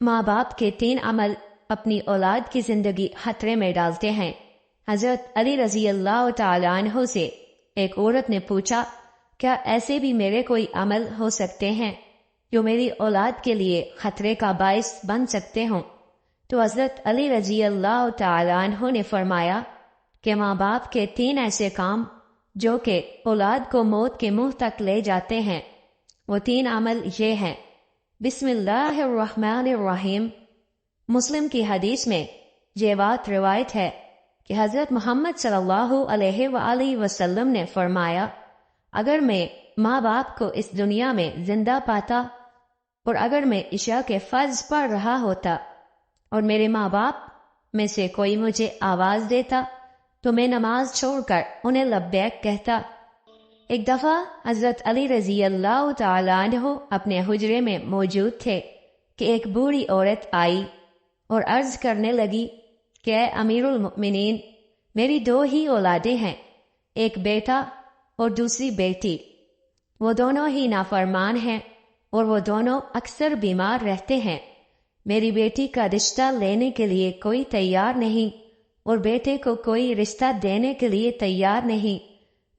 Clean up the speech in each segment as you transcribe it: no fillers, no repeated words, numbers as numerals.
ماں باپ کے 3 عمل اپنی اولاد کی زندگی خطرے میں ڈالتے ہیں۔ حضرت علی رضی اللہ تعالیٰ عنہ سے ایک عورت نے پوچھا، کیا ایسے بھی میرے کوئی عمل ہو سکتے ہیں جو میری اولاد کے لیے خطرے کا باعث بن سکتے ہوں؟ تو حضرت علی رضی اللہ تعالیٰ عنہ نے فرمایا کہ ماں باپ کے 3 ایسے کام جو کہ اولاد کو موت کے منہ تک لے جاتے ہیں، وہ 3 عمل یہ ہیں۔ بسم اللہ الرحمن الرحیم۔ مسلم کی حدیث میں یہ بات روایت ہے کہ حضرت محمد صلی اللہ علیہ وآلہ وسلم نے فرمایا، اگر میں ماں باپ کو اس دنیا میں زندہ پاتا اور اگر میں عشاء کے فرض پڑھ رہا ہوتا اور میرے ماں باپ میں سے کوئی مجھے آواز دیتا تو میں نماز چھوڑ کر انہیں لبیک کہتا۔ ایک دفعہ حضرت علی رضی اللہ تعالیٰ عنہ اپنے حجرے میں موجود تھے کہ ایک بوڑھی عورت آئی اور عرض کرنے لگی کہ اے امیر المؤمنین، میری 2 ہی اولادیں ہیں، ایک بیٹا اور دوسری بیٹی، وہ دونوں ہی نافرمان ہیں اور وہ دونوں اکثر بیمار رہتے ہیں۔ میری بیٹی کا رشتہ لینے کے لیے کوئی تیار نہیں اور بیٹے کو کوئی رشتہ دینے کے لیے تیار نہیں۔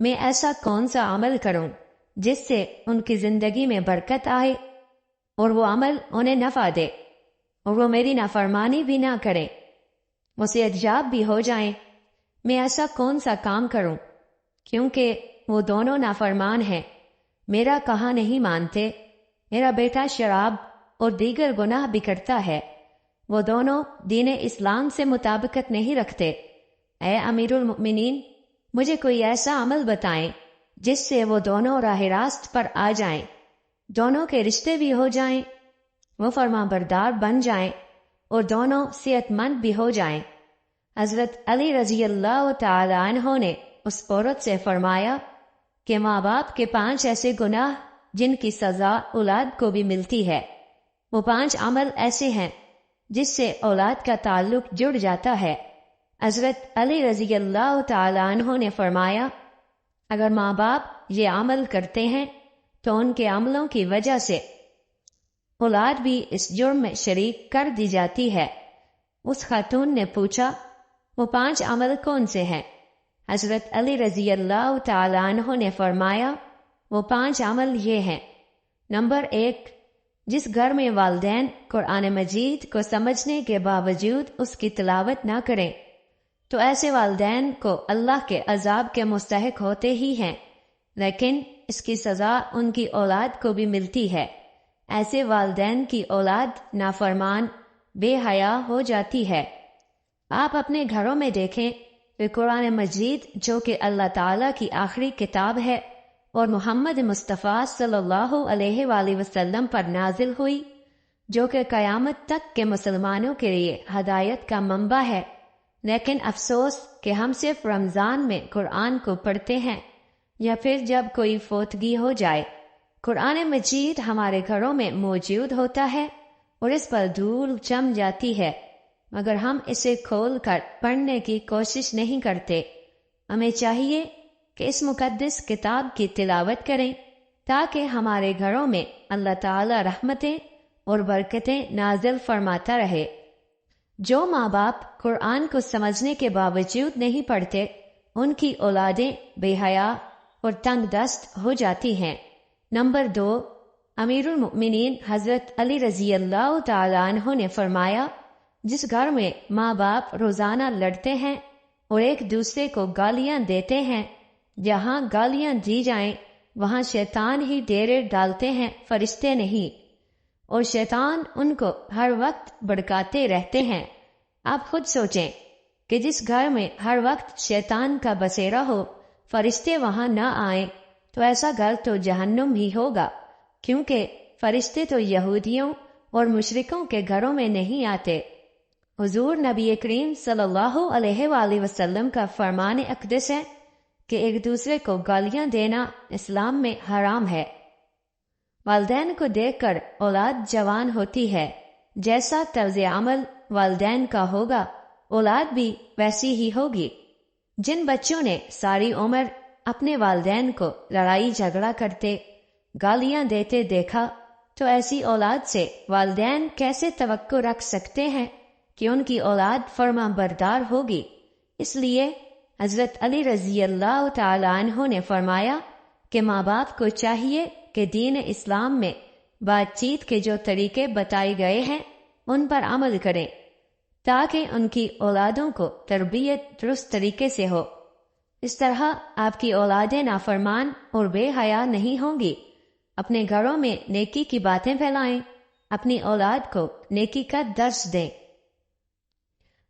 میں ایسا کون سا عمل کروں جس سے ان کی زندگی میں برکت آئے اور وہ عمل انہیں نفع دے اور وہ میری نافرمانی بھی نہ کریں، وہ صحتیاب بھی ہو جائیں؟ میں ایسا کون سا کام کروں؟ کیونکہ وہ دونوں نافرمان ہیں، میرا کہا نہیں مانتے، میرا بیٹا شراب اور دیگر گناہ بھی کرتا ہے، وہ دونوں دین اسلام سے مطابقت نہیں رکھتے۔ اے امیر المؤمنین، مجھے کوئی ایسا عمل بتائیں جس سے وہ دونوں راہ راست پر آ جائیں، دونوں کے رشتے بھی ہو جائیں، وہ فرما بردار بن جائیں اور دونوں صحت مند بھی ہو جائیں۔ حضرت علی رضی اللہ تعالی عنہ نے اس عورت سے فرمایا کہ ماں باپ کے 5 ایسے گناہ جن کی سزا اولاد کو بھی ملتی ہے، وہ 5 عمل ایسے ہیں جس سے اولاد کا تعلق جڑ جاتا ہے۔ حضرت علی رضی اللہ تعالی عنہ نے فرمایا، اگر ماں باپ یہ عمل کرتے ہیں تو ان کے عملوں کی وجہ سے اولاد بھی اس جرم میں شریک کر دی جاتی ہے۔ اس خاتون نے پوچھا، وہ 5 عمل کون سے ہیں؟ حضرت علی رضی اللہ تعالی عنہ نے فرمایا، وہ 5 عمل یہ ہیں۔ نمبر 1، جس گھر میں والدین قرآن مجید کو سمجھنے کے باوجود اس کی تلاوت نہ کریں تو ایسے والدین کو اللہ کے عذاب کے مستحق ہوتے ہی ہیں، لیکن اس کی سزا ان کی اولاد کو بھی ملتی ہے۔ ایسے والدین کی اولاد نافرمان، بے حیا ہو جاتی ہے۔ آپ اپنے گھروں میں دیکھیں کہ قرآن مجید جو کہ اللہ تعالیٰ کی آخری کتاب ہے اور محمد مصطفیٰ صلی اللہ علیہ وآلہ وسلم پر نازل ہوئی، جو کہ قیامت تک کے مسلمانوں کے لیے ہدایت کا منبع ہے، لیکن افسوس کہ ہم صرف رمضان میں قرآن کو پڑھتے ہیں یا پھر جب کوئی فوتگی ہو جائے۔ قرآن مجید ہمارے گھروں میں موجود ہوتا ہے اور اس پر دھول جم جاتی ہے، مگر ہم اسے کھول کر پڑھنے کی کوشش نہیں کرتے۔ ہمیں چاہیے کہ اس مقدس کتاب کی تلاوت کریں تاکہ ہمارے گھروں میں اللہ تعالی رحمتیں اور برکتیں نازل فرماتا رہے۔ جو ماں باپ قرآن کو سمجھنے کے باوجود نہیں پڑھتے، ان کی اولادیں بے حیا اور تنگ دست ہو جاتی ہیں۔ نمبر 2، امیر المؤمنین حضرت علی رضی اللہ تعالی عنہ نے فرمایا، جس گھر میں ماں باپ روزانہ لڑتے ہیں اور ایک دوسرے کو گالیاں دیتے ہیں، جہاں گالیاں دی جائیں وہاں شیطان ہی ڈیرے ڈالتے ہیں، فرشتے نہیں، اور شیطان ان کو ہر وقت بھڑکاتے رہتے ہیں۔ آپ خود سوچیں کہ جس گھر میں ہر وقت شیطان کا بسیرا ہو، فرشتے وہاں نہ آئیں تو ایسا گھر تو جہنم ہی ہوگا، کیونکہ فرشتے تو یہودیوں اور مشرکوں کے گھروں میں نہیں آتے۔ حضور نبی کریم صلی اللہ علیہ وآلہ وسلم کا فرمان اقدس ہے کہ ایک دوسرے کو گالیاں دینا اسلام میں حرام ہے۔ والدین کو دیکھ کر اولاد جوان ہوتی ہے، جیسا طرز عمل والدین کا ہوگا اولاد بھی ویسی ہی ہوگی۔ جن بچوں نے ساری عمر اپنے والدین کو لڑائی جھگڑا کرتے، گالیاں دیتے دیکھا تو ایسی اولاد سے والدین کیسے توقع رکھ سکتے ہیں کہ ان کی اولاد فرما بردار ہوگی؟ اس لیے حضرت علی رضی اللہ تعالیٰ عنہ نے فرمایا کہ ماں باپ کو چاہیے کہ دین اسلام میں بات چیت کے جو طریقے بتائے گئے ہیں ان پر عمل کریں تاکہ ان کی اولادوں کو تربیت درست طریقے سے ہو۔ اس طرح آپ کی اولادیں نافرمان اور بے حیا نہیں ہوں گی۔ اپنے گھروں میں نیکی کی باتیں پھیلائیں، اپنی اولاد کو نیکی کا درس دیں۔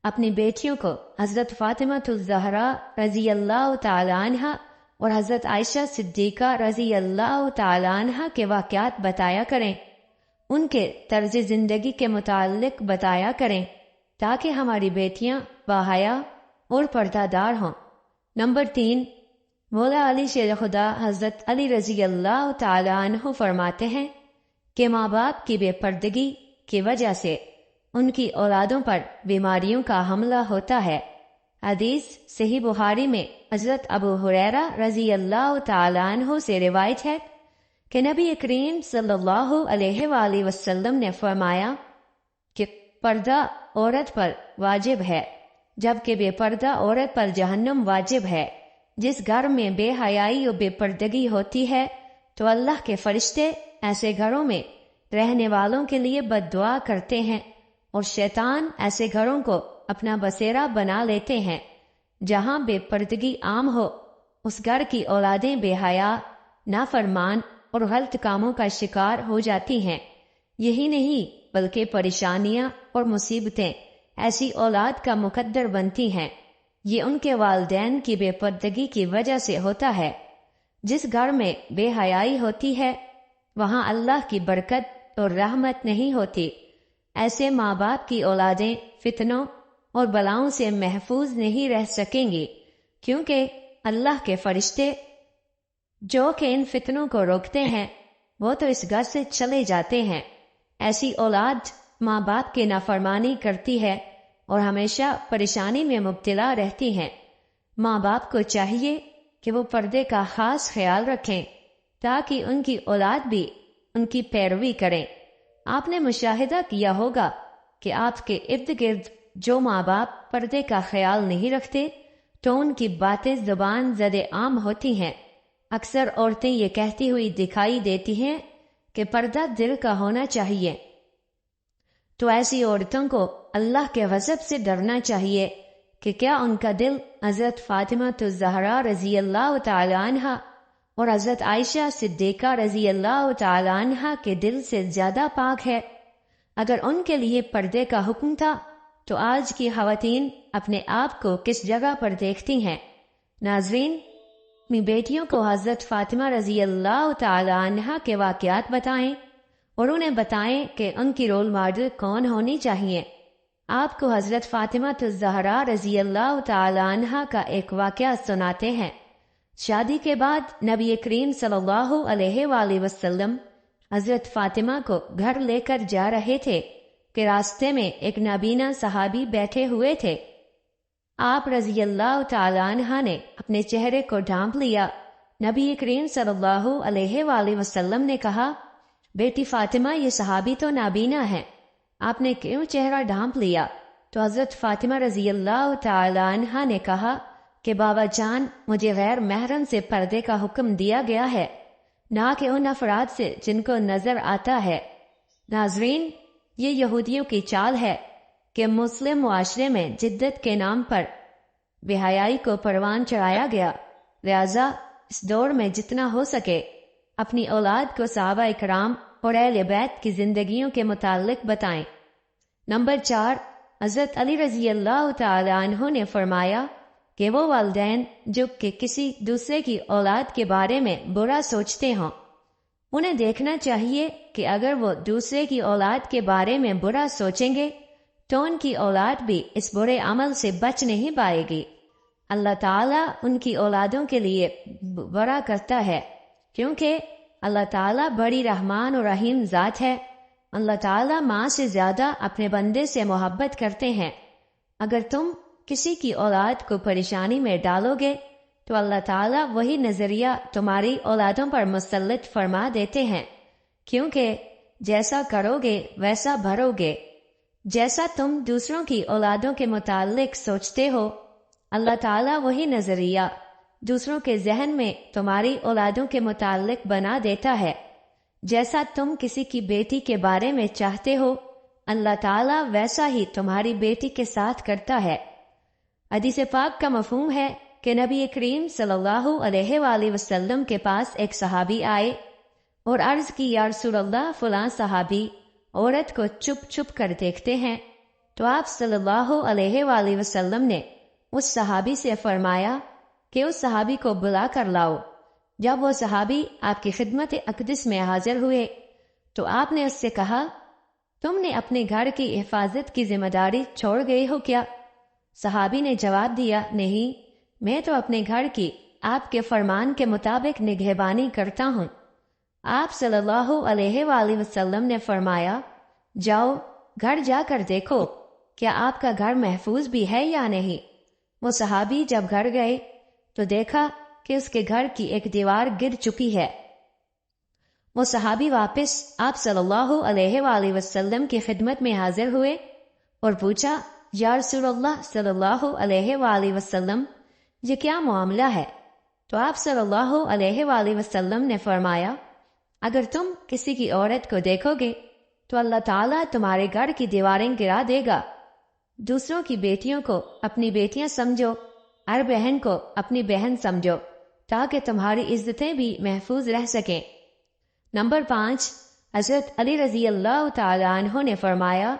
اپنی بیٹیوں کو حضرت فاطمہ الزہرا رضی اللہ تعالی عنہ اور حضرت عائشہ صدیقہ رضی اللہ تعالی عنہ کے واقعات بتایا کریں، ان کے طرز زندگی کے متعلق بتایا کریں تاکہ ہماری بیٹیاں باحیا اور پردہ دار ہوں۔ نمبر 3، مولا علی شیر خدا حضرت علی رضی اللہ تعالی عنہ فرماتے ہیں کہ ماں باپ کی بے پردگی کی وجہ سے ان کی اولادوں پر بیماریوں کا حملہ ہوتا ہے۔ حدیث صحیح بخاری میں حضرت ابو ہریرہ رضی اللہ تعالی عنہ سے روایت ہے کہ نبی کریم صلی اللہ علیہ وآلہ وسلم نے فرمایا کہ پردہ عورت پر واجب ہے جبکہ بے پردہ عورت پر جہنم واجب ہے۔ جس گھر میں بے حیائی و بے پردگی ہوتی ہے تو اللہ کے فرشتے ایسے گھروں میں رہنے والوں کے لیے بد دعا کرتے ہیں اور شیطان ایسے گھروں کو اپنا بسیرا بنا لیتے ہیں۔ جہاں بے پردگی عام ہو اس گھر کی اولادیں بے حیا، نافرمان اور غلط کاموں کا شکار ہو جاتی ہیں۔ یہی نہیں بلکہ پریشانیاں اور مصیبتیں ایسی اولاد کا مقدر بنتی ہیں۔ یہ ان کے والدین کی بے پردگی کی وجہ سے ہوتا ہے۔ جس گھر میں بے حیائی ہوتی ہے وہاں اللہ کی برکت اور رحمت نہیں ہوتی۔ ایسے ماں باپ کی اولادیں فتنوں اور بلاؤں سے محفوظ نہیں رہ سکیں گی، کیونکہ اللہ کے فرشتے جو کہ ان فتنوں کو روکتے ہیں وہ تو اس گھر سے چلے جاتے ہیں۔ ایسی اولاد ماں باپ کی نافرمانی کرتی ہے اور ہمیشہ پریشانی میں مبتلا رہتی ہیں۔ ماں باپ کو چاہیے کہ وہ پردے کا خاص خیال رکھیں تاکہ ان کی اولاد بھی ان کی پیروی کریں۔ آپ نے مشاہدہ کیا ہوگا کہ آپ کے ارد گرد جو ماں باپ پردے کا خیال نہیں رکھتے تو ان کی باتیں زبان زد عام ہوتی ہیں۔ اکثر عورتیں یہ کہتی ہوئی دکھائی دیتی ہیں کہ پردہ دل کا ہونا چاہیے، تو ایسی عورتوں کو اللہ کے غضب سے ڈرنا چاہیے کہ کیا ان کا دل حضرت فاطمہ الزہرا رضی اللہ تعالی عنہ اور حضرت عائشہ صدیقہ رضی اللہ تعالی عنہ کے دل سے زیادہ پاک ہے؟ اگر ان کے لیے پردے کا حکم تھا تو آج کی خواتین اپنے آپ کو کس جگہ پر دیکھتی ہیں؟ ناظرین، اپنی بیٹیوں کو حضرت فاطمہ رضی اللہ تعالی عنہ کے واقعات بتائیں اور انہیں بتائیں کہ ان کی رول ماڈل کون ہونی چاہیے۔ آپ کو حضرت فاطمہ الزہرا رضی اللہ تعالی عنہ کا ایک واقعہ سناتے ہیں۔ شادی کے بعد نبی کریم صلی اللہ علیہ وآلہ وسلم حضرت فاطمہ کو گھر لے کر جا رہے تھے کہ راستے میں ایک نابینا صحابی بیٹھے ہوئے تھے۔ آپ رضی اللہ تعالی عنہ نے اپنے چہرے کو ڈھانپ لیا۔ نبی کریم صلی اللہ علیہ وآلہ وسلم نے کہا، بیٹی فاطمہ، یہ صحابی تو نابینا ہے، آپ نے کیوں چہرہ ڈھانپ لیا؟ تو حضرت فاطمہ رضی اللہ تعالی عنہ نے کہا کہ بابا جان، مجھے غیر محرم سے پردے کا حکم دیا گیا ہے، نہ کہ ان افراد سے جن کو نظر آتا ہے۔ ناظرین، یہ یہودیوں کی چال ہے کہ مسلم معاشرے میں جدت کے نام پر بے حیائی کو پروان چڑھایا گیا، لہذا اس دور میں جتنا ہو سکے اپنی اولاد کو صحابہ اکرام اور اہل بیت کی زندگیوں کے متعلق بتائیں۔ نمبر 4، حضرت علی رضی اللہ تعالی عنہ نے فرمایا کہ وہ والدین جو کہ کسی دوسرے کی اولاد کے بارے میں برا سوچتے ہوں، انہیں دیکھنا چاہیے کہ اگر وہ دوسرے کی اولاد کے بارے میں برا سوچیں گے تو ان کی اولاد بھی اس برے عمل سے بچ نہیں پائے گی۔ اللہ تعالیٰ ان کی اولادوں کے لیے برا کرتا ہے کیونکہ اللہ تعالیٰ بڑی رحمان اور رحیم ذات ہے۔ اللہ تعالیٰ ماں سے زیادہ اپنے بندے سے محبت کرتے ہیں۔ اگر تم کسی کی اولاد کو پریشانی میں ڈالو گے تو اللہ تعالیٰ وہی نظریہ تمہاری اولادوں پر مسلط فرما دیتے ہیں، کیونکہ جیسا کرو گے ویسا بھرو گے۔ جیسا تم دوسروں کی اولادوں کے متعلق سوچتے ہو، اللہ تعالیٰ وہی نظریہ دوسروں کے ذہن میں تمہاری اولادوں کے متعلق بنا دیتا ہے۔ جیسا تم کسی کی بیٹی کے بارے میں چاہتے ہو، اللہ تعالیٰ ویسا ہی تمہاری بیٹی کے ساتھ کرتا ہے۔ حدیث پاک کا مفہوم ہے کہ نبی کریم صلی اللہ علیہ وآلہ وسلم کے پاس ایک صحابی آئے اور عرض کی، یا رسول اللہ، فلاں صحابی عورت کو چھپ چھپ کر دیکھتے ہیں۔ تو آپ صلی اللہ علیہ وآلہ وسلم نے اس صحابی سے فرمایا کہ اس صحابی کو بلا کر لاؤ۔ جب وہ صحابی آپ کی خدمت اقدس میں حاضر ہوئے تو آپ نے اس سے کہا، تم نے اپنے گھر کی حفاظت کی ذمہ داری چھوڑ گئے ہو کیا؟ صحابی نے جواب دیا، نہیں، میں تو اپنے گھر کی آپ کے فرمان کے مطابق نگہبانی کرتا ہوں۔ آپ صلی اللہ علیہ وآلہ وسلم نے فرمایا، جاؤ گھر جا کر دیکھو کیا آپ کا گھر محفوظ بھی ہے یا نہیں۔ وہ صحابی جب گھر گئے تو دیکھا کہ اس کے گھر کی ایک دیوار گر چکی ہے۔ وہ صحابی واپس آپ صلی اللہ علیہ وآلہ وسلم کی خدمت میں حاضر ہوئے اور پوچھا، یا رسول اللہ صلی اللہ علیہ وآلہ وسلم، یہ کیا معاملہ ہے؟ تو آپ صلی اللہ علیہ وآلہ وسلم نے فرمایا، اگر تم کسی کی عورت کو دیکھو گے تو اللہ تعالیٰ تمہارے گھر کی دیواریں گرا دے گا۔ دوسروں کی بیٹیوں کو اپنی بیٹیاں سمجھو، ہر بہن کو اپنی بہن سمجھو، تاکہ تمہاری عزتیں بھی محفوظ رہ سکیں۔ نمبر 5، حضرت علی رضی اللہ تعالی عنہ نے فرمایا،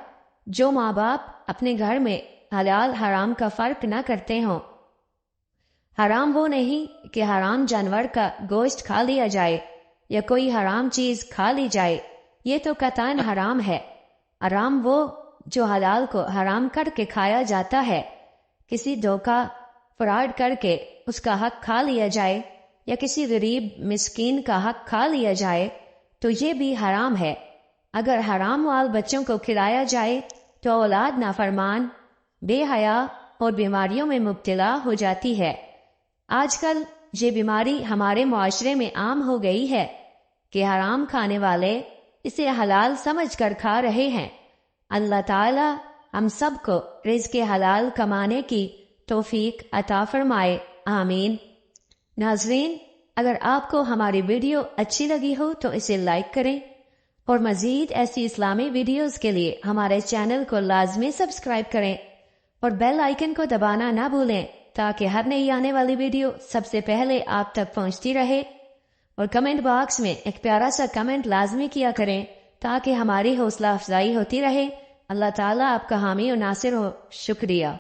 جو ماں باپ اپنے گھر میں حلال حرام کا فرق نہ کرتے ہوں، حرام وہ نہیں کہ حرام جانور کا گوشت کھا لیا جائے یا کوئی حرام چیز کھا لی جائے، یہ تو قطعاً حرام ہے۔ حرام وہ جو حلال کو حرام کر کے کھایا جاتا ہے، کسی دھوکہ فراڈ کر کے اس کا حق کھا لیا جائے یا کسی غریب مسکین کا حق کھا لیا جائے تو یہ بھی حرام ہے۔ اگر حرام مال بچوں کو کھلایا جائے تو اولاد نافرمان، بے حیا اور بیماریوں میں مبتلا ہو جاتی ہے۔ آج کل یہ بیماری ہمارے معاشرے میں عام ہو گئی ہے کہ حرام کھانے والے اسے حلال سمجھ کر کھا رہے ہیں۔ اللہ تعالی ہم سب کو رزق حلال کمانے کی توفیق عطا فرمائے، آمین۔ ناظرین، اگر آپ کو ہماری ویڈیو اچھی لگی ہو تو اسے لائک کریں اور مزید ایسی اسلامی ویڈیوز کے لیے ہمارے چینل کو لازمی سبسکرائب کریں اور بیل آئیکن کو دبانا نہ بھولیں تاکہ ہر نئی آنے والی ویڈیو سب سے پہلے آپ تک پہنچتی رہے۔ اور کمنٹ باکس میں ایک پیارا سا کمنٹ لازمی کیا کریں تاکہ ہماری حوصلہ افزائی ہوتی رہے۔ اللہ تعالیٰ آپ کا حامی و ناصر ہو۔ شکریہ۔